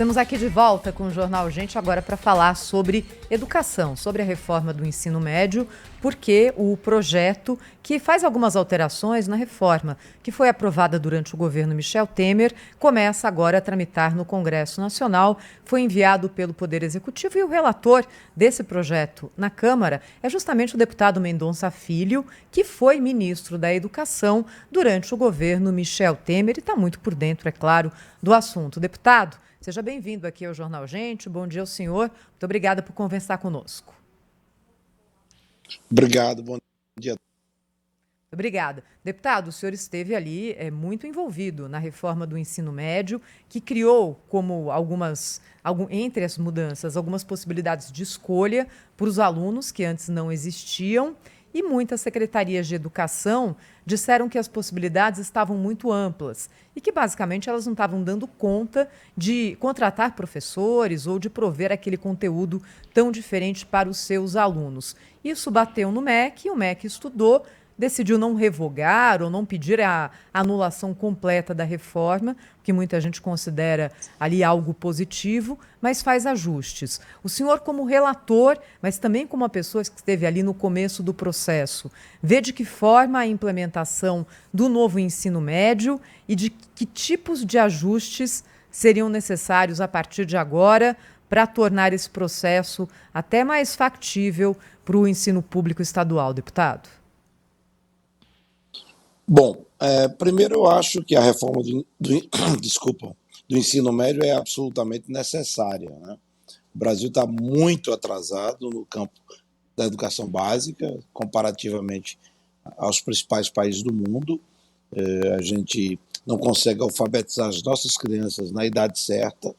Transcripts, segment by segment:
Estamos aqui de volta com o Jornal Gente agora para falar sobre educação, sobre a reforma do ensino médio, porque o projeto que faz algumas alterações na reforma, que foi aprovada durante o governo Michel Temer, começa agora a tramitar no Congresso Nacional, foi enviado pelo Poder Executivo e o relator desse projeto na Câmara é justamente o deputado Mendonça Filho, que foi ministro da Educação durante o governo Michel Temer e está muito por dentro, é claro, do assunto. Deputado, seja bem-vindo aqui ao Jornal Gente. Bom dia ao senhor. Muito obrigada por conversar conosco. Obrigado, bom dia. Obrigada. Deputado, o senhor esteve ali muito envolvido na reforma do ensino médio, que criou, como entre as mudanças, algumas possibilidades de escolha para os alunos que antes não existiam. E muitas secretarias de educação disseram que as possibilidades estavam muito amplas e que, basicamente, elas não estavam dando conta de contratar professores ou de prover aquele conteúdo tão diferente para os seus alunos. Isso bateu no MEC e o MEC estudou, decidiu não revogar ou não pedir a anulação completa da reforma, que muita gente considera ali algo positivo, mas faz ajustes. O senhor, como relator, mas também como uma pessoa que esteve ali no começo do processo, vê de que forma a implementação do novo ensino médio e de que tipos de ajustes seriam necessários a partir de agora para tornar esse processo até mais factível para o ensino público estadual, deputado? Bom, primeiro eu acho que a reforma do ensino médio é absolutamente necessária, né? O Brasil está muito atrasado no campo da educação básica, comparativamente aos principais países do mundo. A gente não consegue alfabetizar as nossas crianças na idade certa.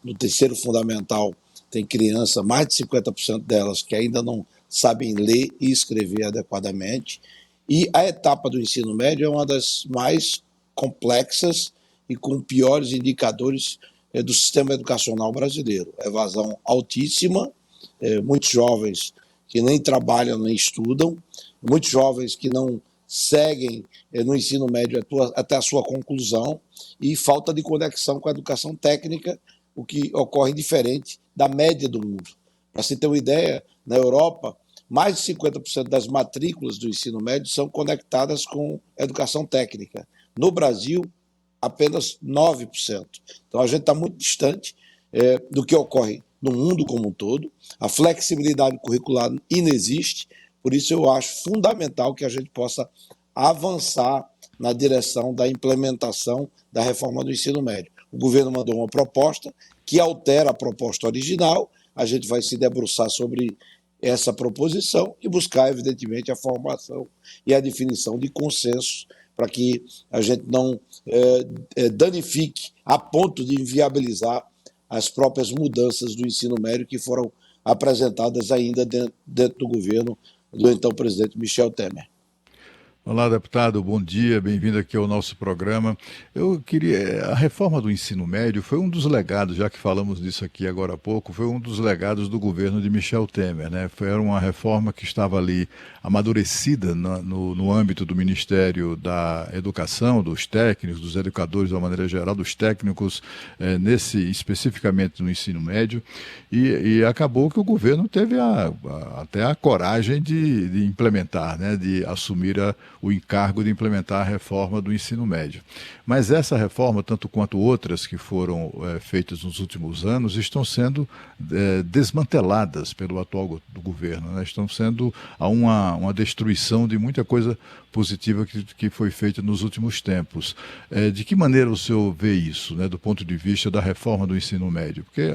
No terceiro fundamental tem criança, mais de 50% delas que ainda não sabem ler e escrever adequadamente. E a etapa do ensino médio é uma das mais complexas e com piores indicadores do sistema educacional brasileiro. Evasão altíssima, muitos jovens que nem trabalham nem estudam, muitos jovens que não seguem no ensino médio até a sua conclusão e falta de conexão com a educação técnica, o que ocorre diferente da média do mundo. Para se ter uma ideia, na Europa, mais de 50% das matrículas do ensino médio são conectadas com educação técnica. No Brasil, apenas 9%. Então, a gente está muito distante do que ocorre no mundo como um todo. A flexibilidade curricular inexiste, por isso eu acho fundamental que a gente possa avançar na direção da implementação da reforma do ensino médio. O governo mandou uma proposta que altera a proposta original, a gente vai se debruçar sobre essa proposição e buscar, evidentemente, a formação e a definição de consensos para que a gente não danifique a ponto de inviabilizar as próprias mudanças do ensino médio que foram apresentadas ainda dentro do governo do então presidente Michel Temer. Olá, deputado, bom dia, bem-vindo aqui ao nosso programa. A reforma do ensino médio foi um dos legados, já que falamos disso aqui agora há pouco, foi um dos legados do governo de Michel Temer, né? Era uma reforma que estava ali amadurecida no âmbito do Ministério da Educação, dos técnicos, dos educadores de uma maneira geral, dos técnicos, especificamente no ensino médio, e acabou que o governo teve até a coragem de implementar, né? De assumir o encargo de implementar a reforma do ensino médio. Mas essa reforma, tanto quanto outras que foram feitas nos últimos anos, estão sendo desmanteladas pelo atual governo, né? Estão sendo uma destruição de muita coisa positiva que foi feita nos últimos tempos. De que maneira o senhor vê isso, né, do ponto de vista da reforma do ensino médio? Porque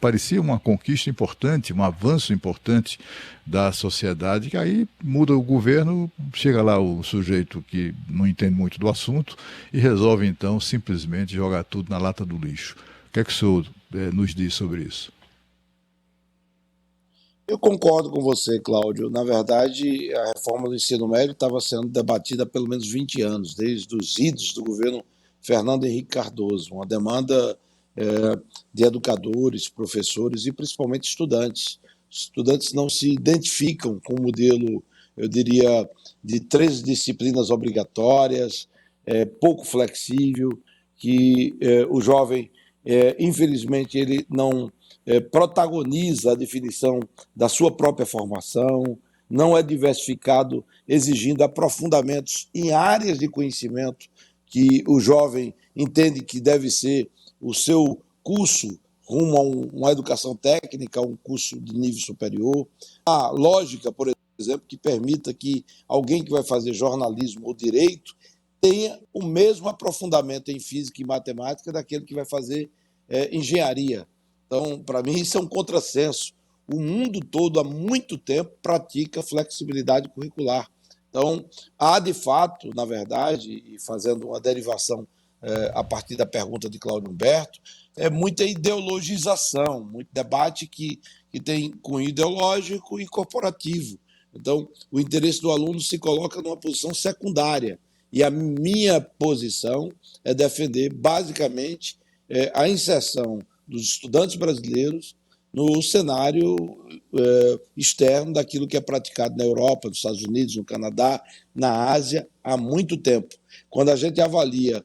parecia uma conquista importante, um avanço importante da sociedade, que aí muda o governo, chega lá o sujeito que não entende muito do assunto e resolve, então, simplesmente jogar tudo na lata do lixo. O que é que o senhor nos diz sobre isso? Eu concordo com você, Cláudio. Na verdade, a reforma do ensino médio estava sendo debatida há pelo menos 20 anos, desde os idos do governo Fernando Henrique Cardoso, uma demanda de educadores, professores e principalmente estudantes. Estudantes não se identificam com o modelo, eu diria, de 13 disciplinas obrigatórias, pouco flexível, que o jovem Infelizmente, ele não protagoniza a definição da sua própria formação, não é diversificado, exigindo aprofundamentos em áreas de conhecimento que o jovem entende que deve ser o seu curso rumo a uma educação técnica, um curso de nível superior. A lógica, por exemplo, que permita que alguém que vai fazer jornalismo ou direito tenha o mesmo aprofundamento em física e matemática daquele que vai fazer engenharia. Então, para mim, isso é um contrassenso. O mundo todo, há muito tempo, pratica flexibilidade curricular. Então, há de fato, na verdade, e fazendo uma derivação a partir da pergunta de Cláudio Humberto, muita ideologização, muito debate que tem cunho ideológico e corporativo. Então, o interesse do aluno se coloca numa posição secundária. E a minha posição é defender, basicamente, a inserção dos estudantes brasileiros no cenário externo daquilo que é praticado na Europa, nos Estados Unidos, no Canadá, na Ásia, há muito tempo. Quando a gente avalia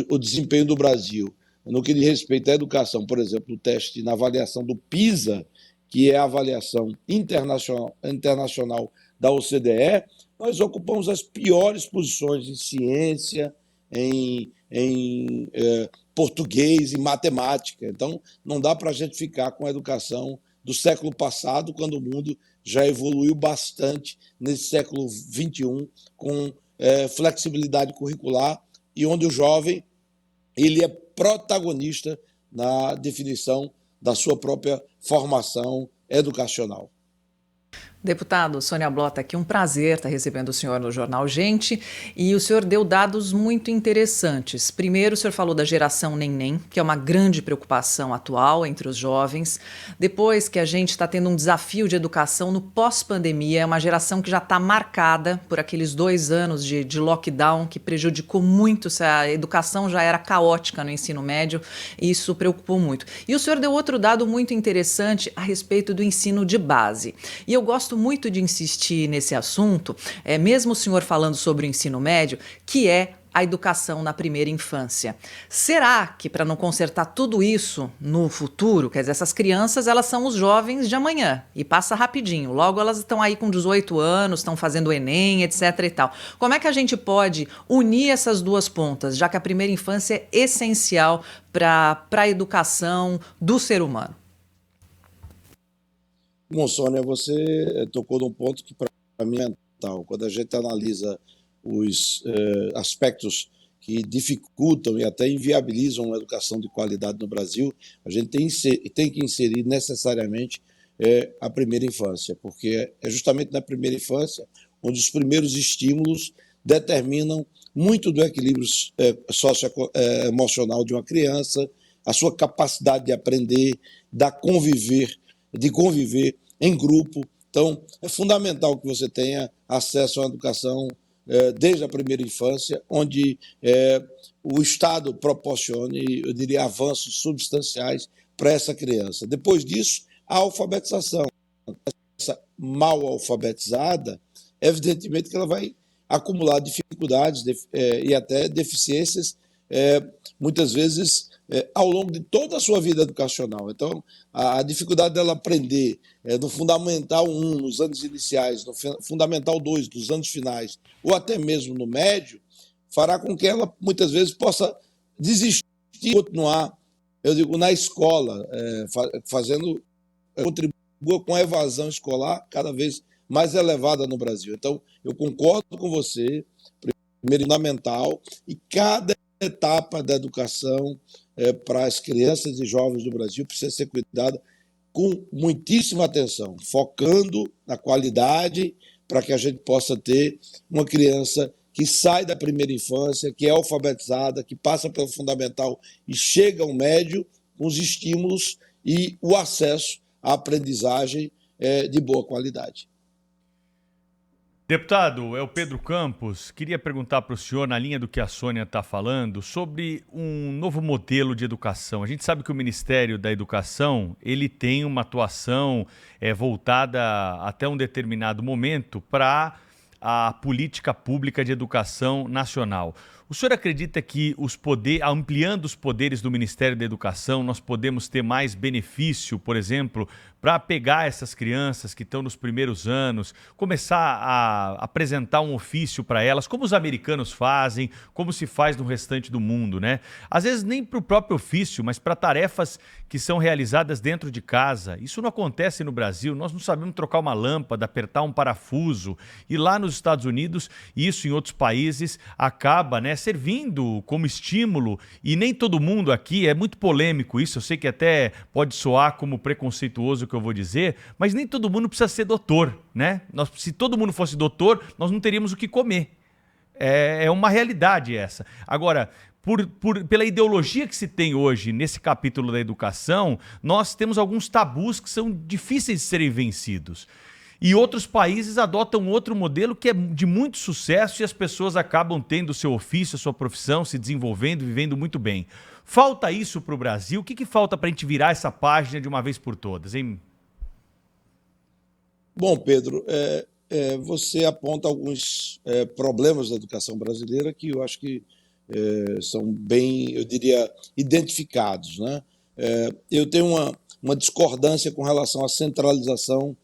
o desempenho do Brasil no que diz respeito à educação, por exemplo, o teste na avaliação do PISA, que é a avaliação internacional da OCDE, nós ocupamos as piores posições em ciência, em português, em matemática. Então, não dá para a gente ficar com a educação do século passado, quando o mundo já evoluiu bastante nesse século XXI, com flexibilidade curricular, e onde o jovem ele é protagonista na definição da sua própria formação educacional. Deputado, Sônia Blota, aqui um prazer estar recebendo o senhor no Jornal Gente, e o senhor deu dados muito interessantes. Primeiro, o senhor falou da geração neném, que é uma grande preocupação atual entre os jovens. Depois, que a gente está tendo um desafio de educação no pós-pandemia, é uma geração que já está marcada por aqueles 2 anos de lockdown que prejudicou muito, a educação já era caótica no ensino médio, e isso preocupou muito. E o senhor deu outro dado muito interessante a respeito do ensino de base. E eu gosto muito de insistir nesse assunto, mesmo o senhor falando sobre o ensino médio, que é a educação na primeira infância. Será que, para não consertar tudo isso no futuro, quer dizer, essas crianças, elas são os jovens de amanhã e passa rapidinho, logo elas estão aí com 18 anos, estão fazendo o Enem, etc e tal. Como é que a gente pode unir essas duas pontas, já que a primeira infância é essencial para a educação do ser humano? Bom, Sônia, você tocou num ponto que para mim é fundamental. Quando a gente analisa os aspectos que dificultam e até inviabilizam uma educação de qualidade no Brasil, a gente tem que inserir necessariamente a primeira infância, porque é justamente na primeira infância onde os primeiros estímulos determinam muito do equilíbrio socioemocional de uma criança, a sua capacidade de aprender, de conviver em grupo. Então, é fundamental que você tenha acesso à educação desde a primeira infância, onde o Estado proporcione, eu diria, avanços substanciais para essa criança. Depois disso, a alfabetização. Essa mal alfabetizada, evidentemente que ela vai acumular dificuldades e até deficiências, muitas vezes, ao longo de toda a sua vida educacional. Então, a dificuldade dela aprender no Fundamental 1, nos anos iniciais, no Fundamental 2, nos anos finais, ou até mesmo no médio, fará com que ela, muitas vezes, possa desistir de continuar, eu digo, na escola, contribua com a evasão escolar cada vez mais elevada no Brasil. Então, eu concordo com você, primeiro, fundamental, e cada etapa da educação para as crianças e jovens do Brasil precisa ser cuidada com muitíssima atenção, focando na qualidade para que a gente possa ter uma criança que sai da primeira infância, que é alfabetizada, que passa pelo fundamental e chega ao médio com os estímulos e o acesso à aprendizagem de boa qualidade. Deputado, é o Pedro Campos. Queria perguntar para o senhor, na linha do que a Sônia está falando, sobre um novo modelo de educação. A gente sabe que o Ministério da Educação ele tem uma atuação voltada até um determinado momento para a política pública de educação nacional. O senhor acredita que ampliando os poderes do Ministério da Educação, nós podemos ter mais benefício, por exemplo, para pegar essas crianças que estão nos primeiros anos, começar a apresentar um ofício para elas, como os americanos fazem, como se faz no restante do mundo, né? Às vezes nem para o próprio ofício, mas para tarefas que são realizadas dentro de casa. Isso não acontece no Brasil, nós não sabemos trocar uma lâmpada, apertar um parafuso. E lá nos Estados Unidos, isso em outros países, acaba, né, servindo como estímulo. E nem todo mundo aqui, é muito polêmico isso, eu sei que até pode soar como preconceituoso o que eu vou dizer, mas nem todo mundo precisa ser doutor, né? Se todo mundo fosse doutor, nós não teríamos o que comer. É uma realidade essa. Agora, pela ideologia que se tem hoje nesse capítulo da educação, nós temos alguns tabus que são difíceis de serem vencidos. E outros países adotam outro modelo que é de muito sucesso e as pessoas acabam tendo o seu ofício, a sua profissão, se desenvolvendo, vivendo muito bem. Falta isso para o Brasil? O que falta para a gente virar essa página de uma vez por todas, hein? Bom, Pedro, você aponta alguns problemas da educação brasileira que eu acho que são bem, eu diria, identificados, né? Eu tenho uma discordância com relação à centralização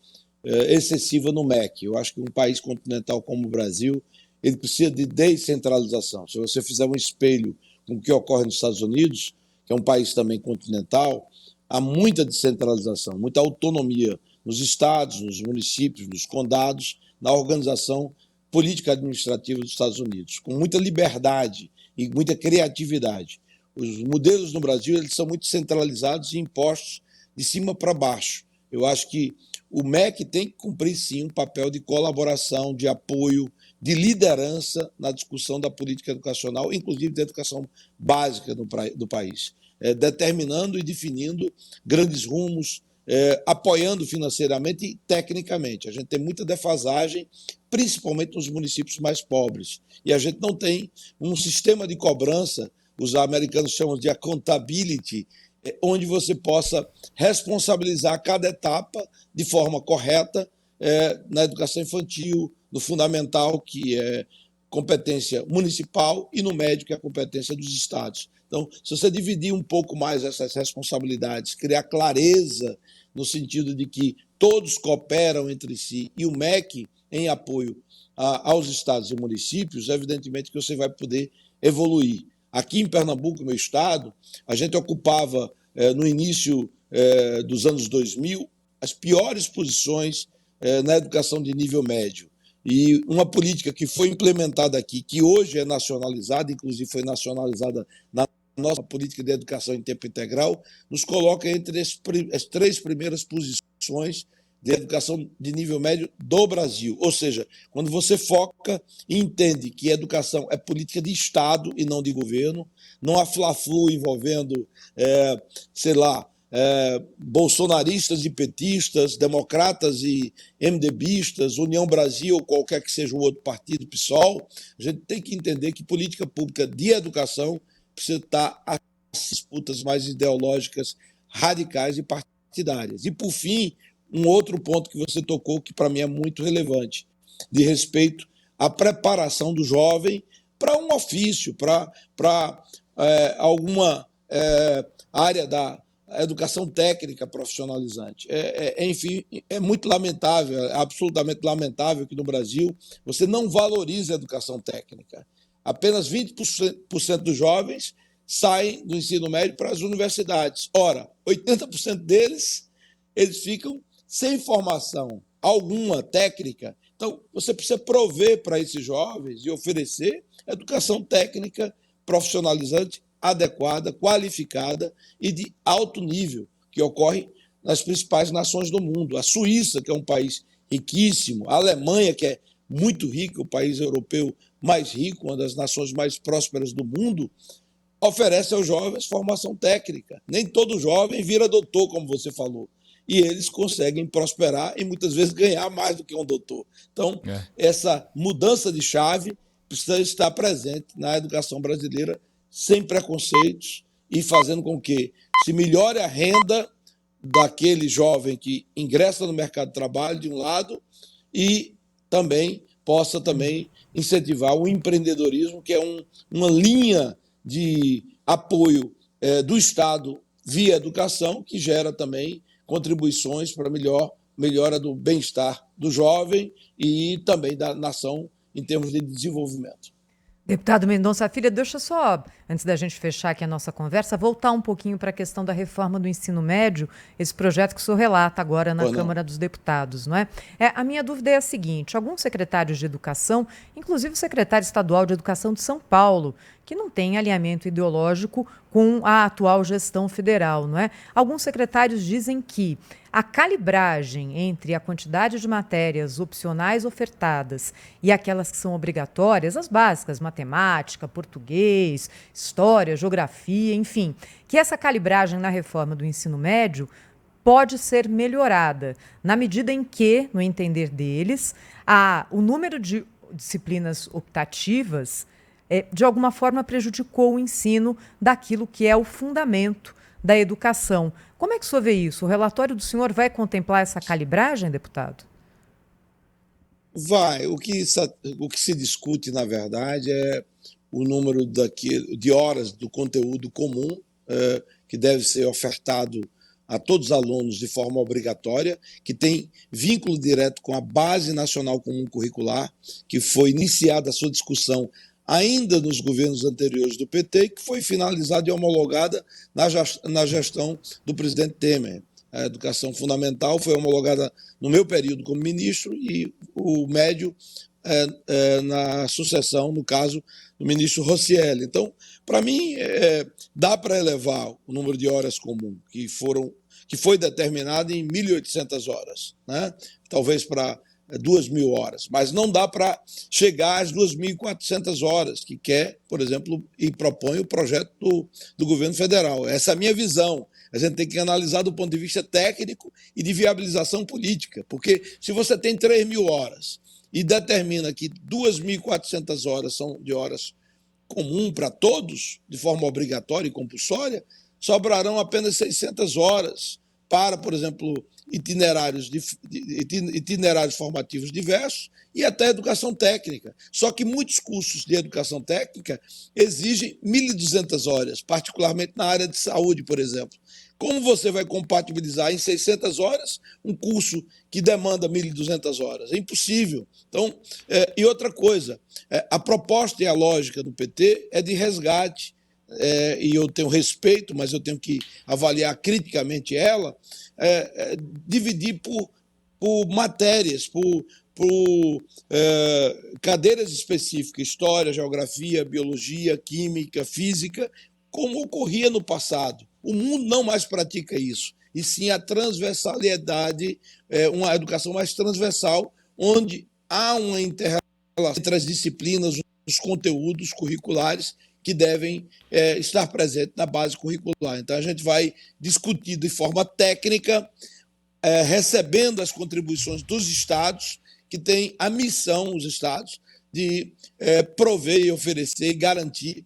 excessiva no MEC. Eu acho que um país continental como o Brasil, ele precisa de descentralização. Se você fizer um espelho com o que ocorre nos Estados Unidos, que é um país também continental, há muita descentralização, muita autonomia nos estados, nos municípios, nos condados, na organização política administrativa dos Estados Unidos, com muita liberdade e muita criatividade. Os modelos no Brasil, eles são muito centralizados e impostos de cima para baixo. Eu acho que o MEC tem que cumprir, sim, um papel de colaboração, de apoio, de liderança na discussão da política educacional, inclusive da educação básica do país, determinando e definindo grandes rumos, apoiando financeiramente e tecnicamente. A gente tem muita defasagem, principalmente nos municípios mais pobres, e a gente não tem um sistema de cobrança, os americanos chamam de accountability, onde você possa responsabilizar cada etapa de forma correta na educação infantil, no fundamental, que é competência municipal, e no médio, que é a competência dos estados. Então, se você dividir um pouco mais essas responsabilidades, criar clareza no sentido de que todos cooperam entre si e o MEC em apoio aos estados e municípios, evidentemente que você vai poder evoluir. Aqui em Pernambuco, meu estado, a gente ocupava, no início dos anos 2000, as piores posições na educação de nível médio. E uma política que foi implementada aqui, que hoje é nacionalizada, inclusive foi nacionalizada na nossa política de educação em tempo integral, nos coloca entre as 3 primeiras posições de educação de nível médio do Brasil. Ou seja, quando você foca e entende que a educação é política de Estado e não de governo, não há fla-flu envolvendo, bolsonaristas e petistas, democratas e MDBistas, União Brasil ou qualquer que seja o outro partido, PSOL, a gente tem que entender que política pública de educação precisa estar às disputas mais ideológicas, radicais e partidárias. E, por fim, um outro ponto que você tocou, que para mim é muito relevante, de respeito à preparação do jovem para um ofício, para alguma área da educação técnica profissionalizante. Enfim, é muito lamentável, é absolutamente lamentável que no Brasil você não valorize a educação técnica. Apenas 20% dos jovens saem do ensino médio para as universidades. Ora, 80% deles, eles ficam sem formação alguma técnica. Então, você precisa prover para esses jovens e oferecer educação técnica profissionalizante adequada, qualificada e de alto nível, que ocorre nas principais nações do mundo. A Suíça, que é um país riquíssimo, a Alemanha, que é muito rica, o país europeu mais rico, uma das nações mais prósperas do mundo, oferece aos jovens formação técnica. Nem todo jovem vira doutor, como você falou. E eles conseguem prosperar e muitas vezes ganhar mais do que um doutor. Então, essa mudança de chave precisa estar presente na educação brasileira, sem preconceitos, e fazendo com que se melhore a renda daquele jovem que ingressa no mercado de trabalho, de um lado, e também possa também incentivar o empreendedorismo, que é uma linha de apoio do Estado via educação, que gera também contribuições para melhora do bem-estar do jovem e também da nação em termos de desenvolvimento. Deputado Mendonça Filho, deixa só, antes da gente fechar aqui a nossa conversa, voltar um pouquinho para a questão da reforma do ensino médio, esse projeto que o senhor relata agora na Câmara dos Deputados, não é? A minha dúvida é a seguinte: alguns secretários de educação, inclusive o secretário estadual de Educação de São Paulo, que não tem alinhamento ideológico com a atual gestão federal, não é? Alguns secretários dizem que a calibragem entre a quantidade de matérias opcionais ofertadas e aquelas que são obrigatórias, as básicas, matemática, português, história, geografia, enfim, que essa calibragem na reforma do ensino médio pode ser melhorada, na medida em que, no entender deles, o número de disciplinas optativas de alguma forma prejudicou o ensino daquilo que é o fundamento da educação. Como é que o senhor vê isso? O relatório do senhor vai contemplar essa calibragem, deputado? Vai. O que se discute, na verdade, é o número de horas do conteúdo comum que deve ser ofertado a todos os alunos de forma obrigatória, que tem vínculo direto com a Base Nacional Comum Curricular, que foi iniciada a sua discussão ainda nos governos anteriores do PT, que foi finalizada e homologada na gestão do presidente Temer. A educação fundamental foi homologada no meu período como ministro e o médio na sucessão, no caso, do ministro Roscielli. Então, para mim, dá para elevar o número de horas comum, que foi determinado em 1.800 horas, né? Talvez para 2.000 horas, mas não dá para chegar às 2.400 horas, que quer, por exemplo, e propõe o projeto do governo federal. Essa é a minha visão. A gente tem que analisar do ponto de vista técnico e de viabilização política, porque se você tem 3.000 horas e determina que 2.400 horas são de horas comum para todos, de forma obrigatória e compulsória, sobrarão apenas 600 horas para, por exemplo, itinerários formativos diversos e até educação técnica. Só que muitos cursos de educação técnica exigem 1.200 horas, particularmente na área de saúde, por exemplo. Como você vai compatibilizar em 600 horas um curso que demanda 1.200 horas? É impossível. Então, e outra coisa, a proposta e a lógica do PT é de resgate, e eu tenho respeito, mas eu tenho que avaliar criticamente ela, dividir por matérias, por cadeiras específicas, história, geografia, biologia, química, física, como ocorria no passado. O mundo não mais pratica isso, e sim a transversalidade, uma educação mais transversal, onde há uma inter-relação entre as disciplinas, os conteúdos curriculares que devem estar presentes na base curricular. Então, a gente vai discutir de forma técnica, recebendo as contribuições dos estados, que têm a missão, os estados, de prover e oferecer e garantir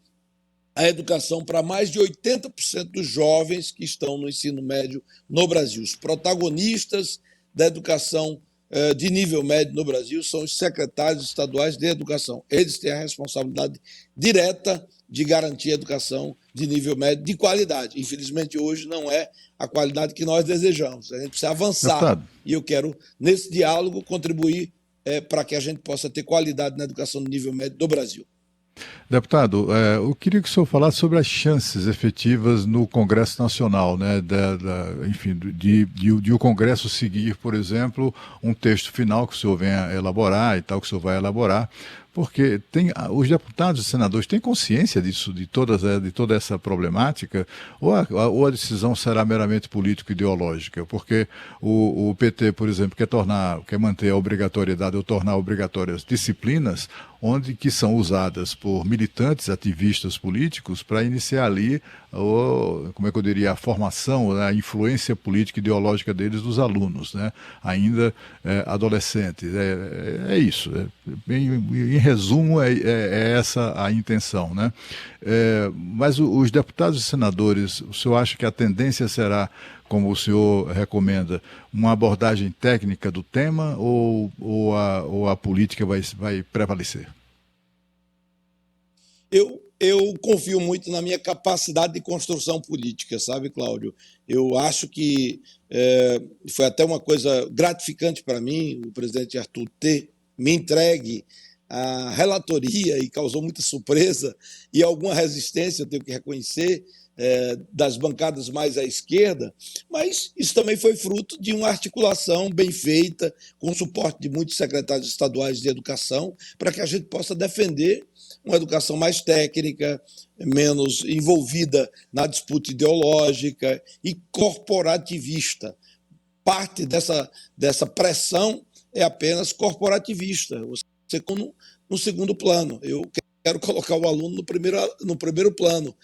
a educação para mais de 80% dos jovens que estão no ensino médio no Brasil. Os protagonistas da educação de nível médio no Brasil são os secretários estaduais de educação. Eles têm a responsabilidade direta de garantir a educação de nível médio de qualidade. Infelizmente, hoje não é a qualidade que nós desejamos. A gente precisa avançar. Deputado. E eu quero, nesse diálogo, contribuir para que a gente possa ter qualidade na educação de nível médio do Brasil. Deputado, eu queria que o senhor falasse sobre as chances efetivas no Congresso Nacional, né, enfim, de o Congresso seguir, por exemplo, um texto final que o senhor venha elaborar e tal, que o senhor vai elaborar, porque os deputados e senadores têm consciência disso, de toda essa problemática, ou a decisão será meramente político-ideológica? Porque o PT, por exemplo, quer manter a obrigatoriedade ou tornar obrigatórias disciplinas que são usadas por militantes, ativistas políticos para iniciar ali, como é que eu diria, a formação, a influência política e ideológica deles dos alunos, né? Ainda adolescentes. É isso. Em resumo, é essa a intenção, né? Mas os deputados e senadores, o senhor acha que a tendência será como o senhor recomenda, uma abordagem técnica do tema ou a política vai prevalecer? Eu confio muito na minha capacidade de construção política, sabe, Cláudio? Eu acho que foi até uma coisa gratificante para mim, o presidente Arthur ter me entregue a relatoria e causou muita surpresa e alguma resistência, eu tenho que reconhecer, das bancadas mais à esquerda, mas isso também foi fruto de uma articulação bem feita, com o suporte de muitos secretários estaduais de educação, para que a gente possa defender uma educação mais técnica, menos envolvida na disputa ideológica e corporativista. Parte dessa pressão é apenas corporativista, você no segundo plano. Eu quero colocar o aluno no primeiro plano,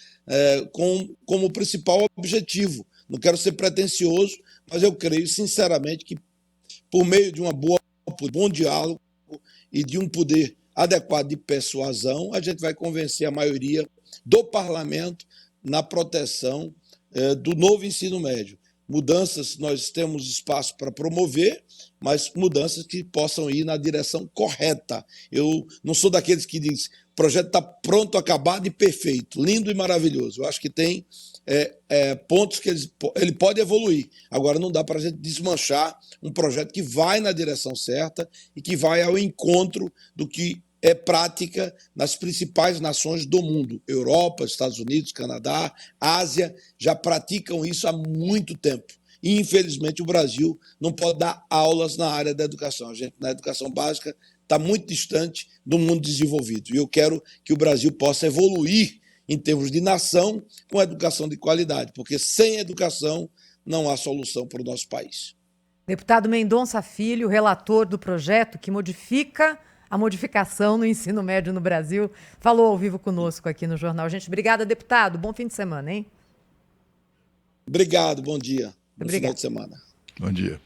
como principal objetivo. Não quero ser pretensioso, mas eu creio sinceramente que, por meio de um bom diálogo e de um poder adequado de persuasão, a gente vai convencer a maioria do parlamento na proteção do novo ensino médio. Mudanças nós temos espaço para promover, mas mudanças que possam ir na direção correta. Eu não sou daqueles que dizem o projeto está pronto, acabado e perfeito, lindo e maravilhoso. Eu acho que tem pontos que ele pode evoluir. Agora, não dá para a gente desmanchar um projeto que vai na direção certa e que vai ao encontro do que é prática nas principais nações do mundo. Europa, Estados Unidos, Canadá, Ásia, já praticam isso há muito tempo. E, infelizmente, o Brasil não pode dar aulas na área da educação. A gente, na educação básica, está muito distante do mundo desenvolvido. E eu quero que o Brasil possa evoluir em termos de nação com educação de qualidade, porque sem educação não há solução para o nosso país. Deputado Mendonça Filho, relator do projeto que modifica a modificação no ensino médio no Brasil, falou ao vivo conosco aqui no Jornal. Gente, obrigada, deputado. Bom fim de semana, hein? Obrigado, bom dia. Bom final de semana. Bom dia.